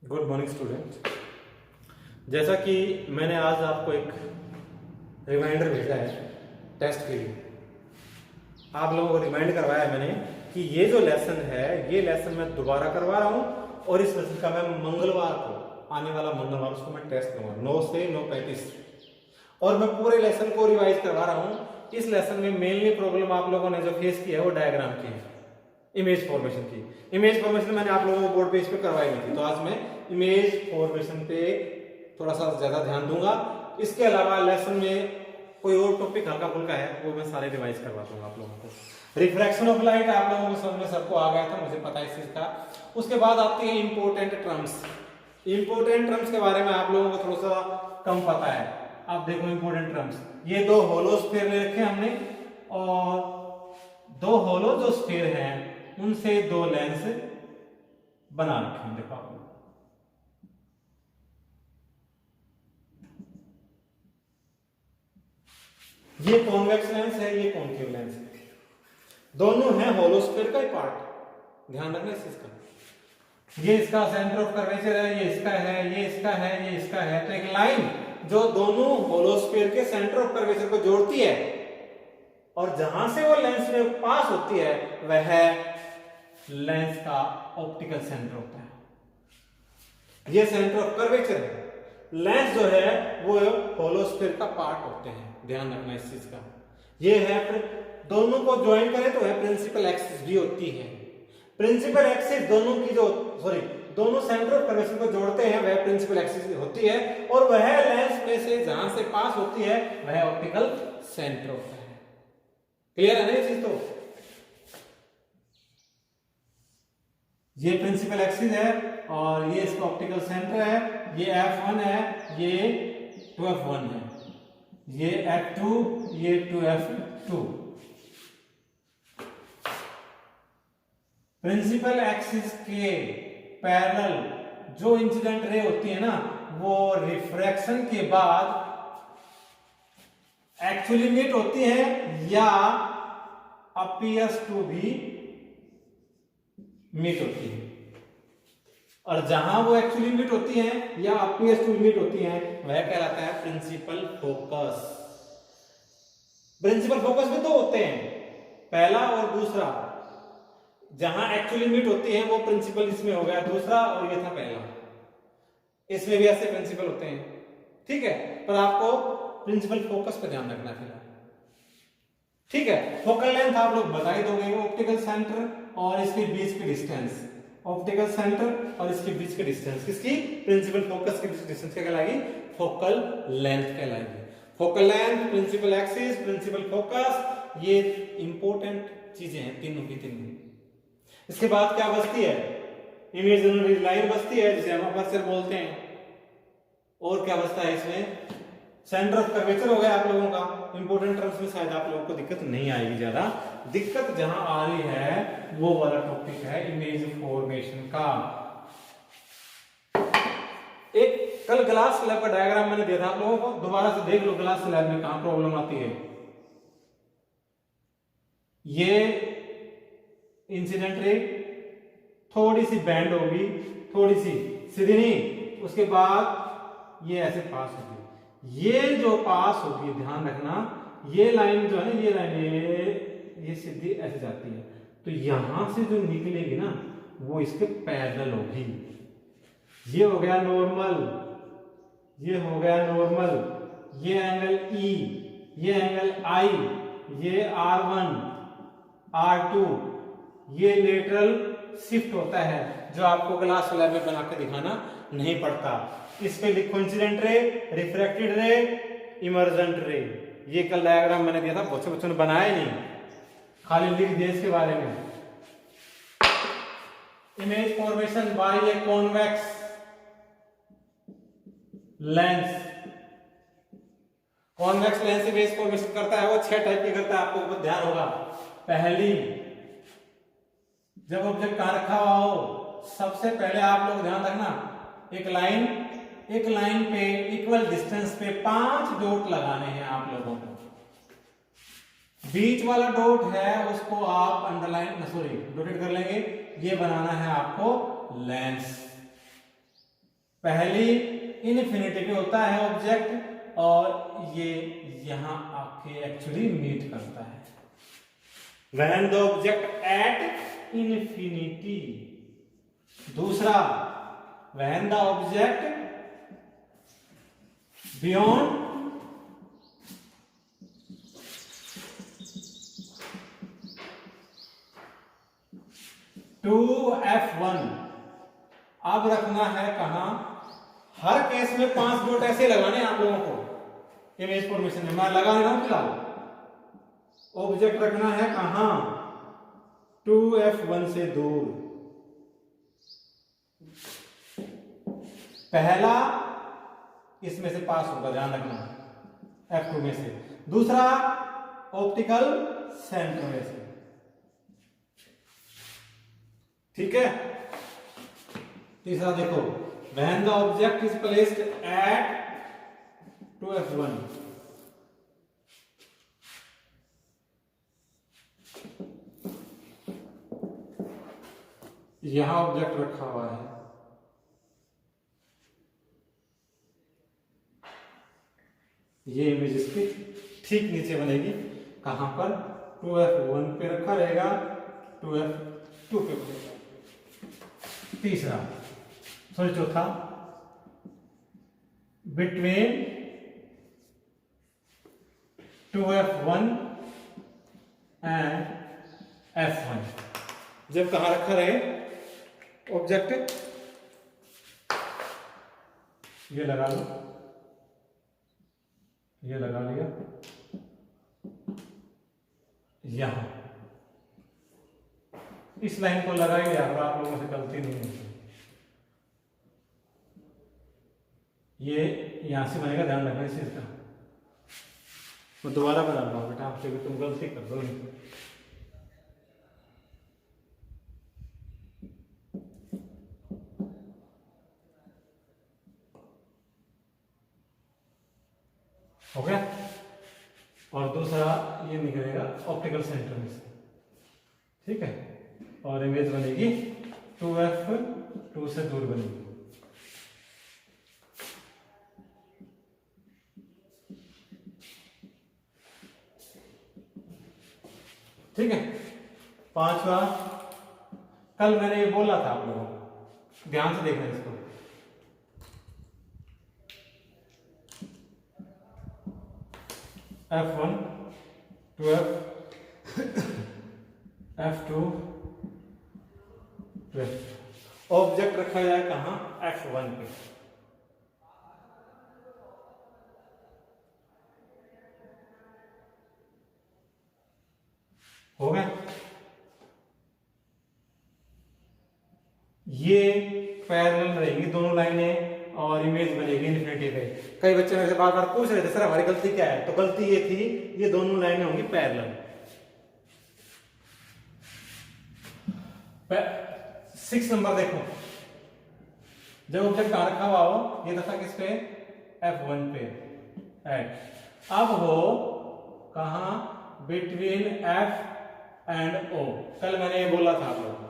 Good morning student. जैसा कि मैंने आज आपको एक रिमाइंडर भेजा है टेस्ट के लिए, आप लोगों को रिमाइंड करवाया है मैंने कि ये जो लेसन है ये लेसन मैं दोबारा करवा रहा हूँ और इस लेसन का मैं मंगलवार को, आने वाला मंगलवार उसको मैं टेस्ट करूँगा 9 से 9:35 और मैं पूरे लेसन को रिवाइज करवा रहा हूँ। इस लेसन में मेनली प्रॉब्लम आप लोगों ने जो फेस की है वो डायग्राम की है, इमेज फॉर्मेशन की। इमेज फॉर्मेशन मैंने आप लोगों को बोर्ड पेज पे करवाई नहीं थी, तो आज मैं इमेज फॉर्मेशन पे थोड़ा सा ज्यादा ध्यान दूंगा। इसके अलावा लेसन में कोई और टॉपिक हल्का फुल्का है वो मैं सारे रिवाइज करवा दूंगा आप लोगों को। रिफ्रैक्शन ऑफ लाइट आप लोगों को समझ में सबको आ गया था, मुझे पता है इस चीज का। उसके बाद आती है इंपोर्टेंट टर्म्स। इंपोर्टेंट टर्म्स के बारे में आप लोगों को थोड़ा सा कम पता है। आप देखो इंपोर्टेंट टर्म्स, ये दो होलो स्फीयर ले रखे हमने और दो होलो जो स्फीयर हैं उनसे दो लेंस बना रखे हैं। देखो आप लोग, ये कॉन्वेक्स लेंस है, ये कॉन्केव लेंस है, दोनों हैं होलो स्फीयर का ही पार्ट। ध्यान रखना इस चीज का। ये इसका सेंटर ऑफ कर्वेचर है, ये इसका है, ये इसका है, ये इसका है। तो एक लाइन जो दोनों होलो स्फीयर के सेंटर ऑफ कर्वेचर को जोड़ती है और जहां से वो लेंस में पास होती है वह लेंस का ऑप्टिकल सेंटर होता है। ये सेंटर ऑफ कर्वेचर है। लेंस जो है वो होलो स्फीयर का पार्ट होते हैं, ध्यान रखना इस चीज का। ये है दोनों को ज्वाइन करें तो है प्रिंसिपल एक्सिस भी होती है। प्रिंसिपल एक्सिस दोनों की जो दोनों सेंटर ऑफ कर्वेचर को जोड़ते हैं वह प्रिंसिपल एक्सिस होती है और वह लेंस में से जहां से पास होती है वह ऑप्टिकल सेंटर होता है। क्लियर है ना ये चीज? तो ये प्रिंसिपल एक्सिस है और ये इसका ऑप्टिकल सेंटर है। ये F1 है, ये 2F1 है, ये F2, ये 2F2। प्रिंसिपल एक्सिस के पैरेलल जो इंसिडेंट रे होती है ना वो रिफ्रैक्शन के बाद एक्चुअली मीट होती है या अपीयर्स टू बी मीट होती है। और जहां वो एक्चुअली मीट होती हैं या अपीयर्स टू मीट होती हैं वह कहलाता है प्रिंसिपल फोकस। प्रिंसिपल फोकस में दो होते हैं, पहला और दूसरा। जहां एक्चुअली मीट होती है वो प्रिंसिपल इसमें हो गया दूसरा और ये था पहला। इसमें भी ऐसे प्रिंसिपल होते हैं, ठीक है। पर आपको प्रिंसिपल फोकस पे ध्यान रखना फिलहाल, ठीक है। फोकल लेंथ आप लोग बता ही दोगे, ऑप्टिकल सेंटर और इसके बीच की डिस्टेंस। ऑप्टिकल सेंटर और इसके बीच की डिस्टेंस किसकी? प्रिंसिपल फोकस की डिस्टेंस क्या कहलाएगी? फोकल लेंथ कहलाएगी। Focal length, principal axis, principal focus, ये इंपॉर्टेंट चीजें हैं तीनों की तीनों। इसके बाद क्या बचती है? इमेजिनरी लाइन बचती है जिसे हम अपर्चर बोलते हैं। और क्या बचता है इसमें? सेंटर ऑफ कर्वेचर हो गया आप लोगों का। इंपोर्टेंट टर्म्स में शायद आप लोगों को दिक्कत नहीं आएगी ज्यादा। दिक्कत जहां आ रही है वो वाला टॉपिक है इमेज फॉर्मेशन का। एक कल ग्लास स्लैब का डायग्राम मैंने दिया था आप लोगों को, दोबारा से देख लो ग्लास स्लैब में कहां प्रॉब्लम आती है। ये इंसिडेंट रे थोड़ी सी बैंड होगी, थोड़ी सी सीधी नहीं, उसके बाद ये ऐसे पास होगी। ये जो पास होगी ध्यान रखना, ये लाइन जो है ना, ये लाइन ये सीधी ऐसे जाती है, तो यहां से जो निकलेगी ना वो इसके पैरेलल होगी। ये हो गया नॉर्मल, ये हो गया नॉर्मल, ये एंगल E, ये एंगल I, ये R1, R2, ये लेटरल शिफ्ट होता है जो आपको ग्लास स्लैब में बना के दिखाना नहीं पड़ता। इस पे लिखो इंसिडेंट रे, रिफ्रैक्टेड रे, इमर्जेंट रे। ये कल डायग्राम मैंने दिया था, बहुत से बच्चों ने बनाया नहीं, खाली लिख दिया इसके बारे में। Image formation by a convex lens. Convex lens image formation करता है, वो 6 टाइप की करता है, आपको ध्यान होगा। पहली, जब ऑब्जेक्ट कहां रखा हुआ हो, सबसे पहले आप लोग ध्यान रखना, एक लाइन पे इक्वल डिस्टेंस पे 5 डॉट लगाने हैं आप लोगों को। बीच वाला डॉट है उसको आप अंडरलाइन डोटेड कर लेंगे। ये बनाना है आपको लेंस। पहली इनफिनिटी पे होता है ऑब्जेक्ट और ये यहां आके एक्चुअली मीट करता है। When the object at infinity. दूसरा, when the object beyond two F1। अब रखना है कहां? हर केस में 5 डॉट ऐसे लगाने आप लोगों को इमेज फॉर्मेशन में। मैं लगा रहा हूं फिलहाल। ऑब्जेक्ट रखना है कहां? 2F1 से दूर। पहला इसमें से पास होगा, ध्यान रखना, F2 में से। दूसरा ऑप्टिकल सेंटर में से। ठीक है। तीसरा देखो, when the object is placed at 2F1। यहां ऑब्जेक्ट रखा हुआ है, ये इमेज इसके ठीक नीचे बनेगी। कहां पर? 2F1 पे रखा रहेगा, 2F2 पे बनेगा। तीसरा, सॉरी चौथा, बिटवीन 2F1 एंड F1। जब कहां रखा रहे ऑब्जेक्ट? ये लगा लो, ये लगा लिया यहां। इस लाइन को लगा ही अगर आप लोगों से गलती नहीं होती। ये यहां से बनेगा, ध्यान रखना इस चीज का। मैं दोबारा बता रहा हूं बेटा आपसे भी, तुम गलती कर दो नहीं। हो गया। और दूसरा ये निकलेगा ऑप्टिकल सेंटर में से। ठीक है। और इमेज बनेगी 2F2 से दूर बनेगी। ठीक है। पांचवा, कल मैंने ये बोला था आप लोगों को, ध्यान से देखना इसको। F1 2F F2 12। ऑब्जेक्ट रखा जाए कहां? F1 पे। हो गया। ये पैरेलल रहेगी दोनों लाइनें और इमेज बनेगी इनफिनिटी पे। कई बच्चे मेरे से बार बार पूछ रहे थे सर हमारी गलती क्या है? तो गलती ये थी, ये दोनों लाइनें होंगी पैरेलल। 6 नंबर देखो, जब ऑब्जेक्ट कहां रखा हुआ हो, ये था किस पे? F1 पे एट। अब हो कहां? Between F and O। कल मैंने ये बोला था आप लोगों को।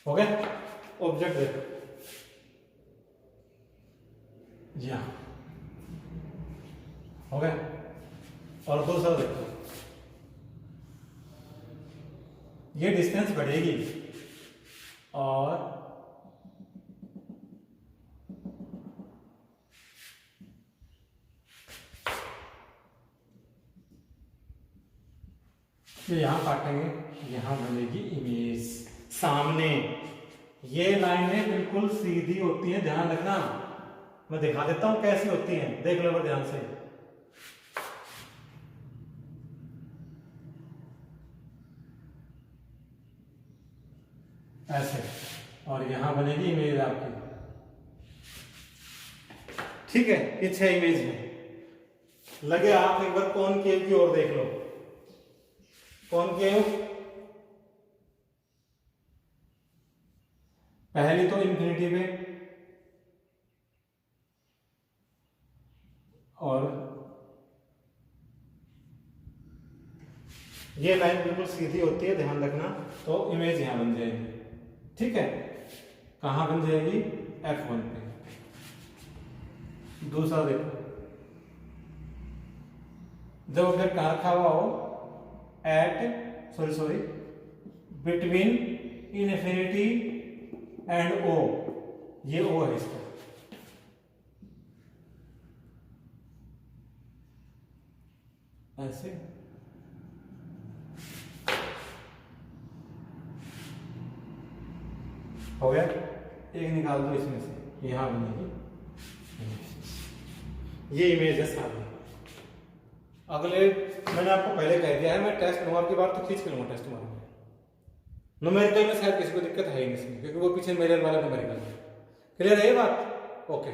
हो गया। ऑब्जेक्ट देखो यहां, हो गया। और दूसरा देखो, ये डिस्टेंस बढ़ेगी और ये यहां काटेंगे, यहां बनेगी इमेज सामने। ये लाइनें बिल्कुल सीधी होती हैं, ध्यान रखना। मैं दिखा देता हूं कैसी होती हैं, देख लो ध्यान से। ऐसे, और यहां बनेगी इमेज आपकी। ठीक है। ये 6 इमेज में लगे। आप एक बार कॉनकेव की ओर देख लो। कॉनकेव, पहली तो इन्फिनिटी पे, और ये लाइन बिल्कुल सीधी होती है, ध्यान रखना। तो इमेज यहां बन जाएगी, ठीक है। कहां बन जाएगी? F1 पे। दूसरा देखो, जब अगर कहां रखा हुआ हो sorry between infinity and O, ये O है इसका। ऐसे हो गया। एक निकाल दो इसमें से, यहां बनेगी ये इमेज है सामने। अगले मैंने आपको पहले कह दिया है, मैं टेस्ट नंबर की बात तो खींच के लूंगा। टेस्ट नंबर में न्यूमेरिकल में शायद किसी को दिक्कत है ही नहीं इसमें, क्योंकि वो पीछे मेजर वाला न्यूमेरिकल है। क्लियर है ये बात? ओके।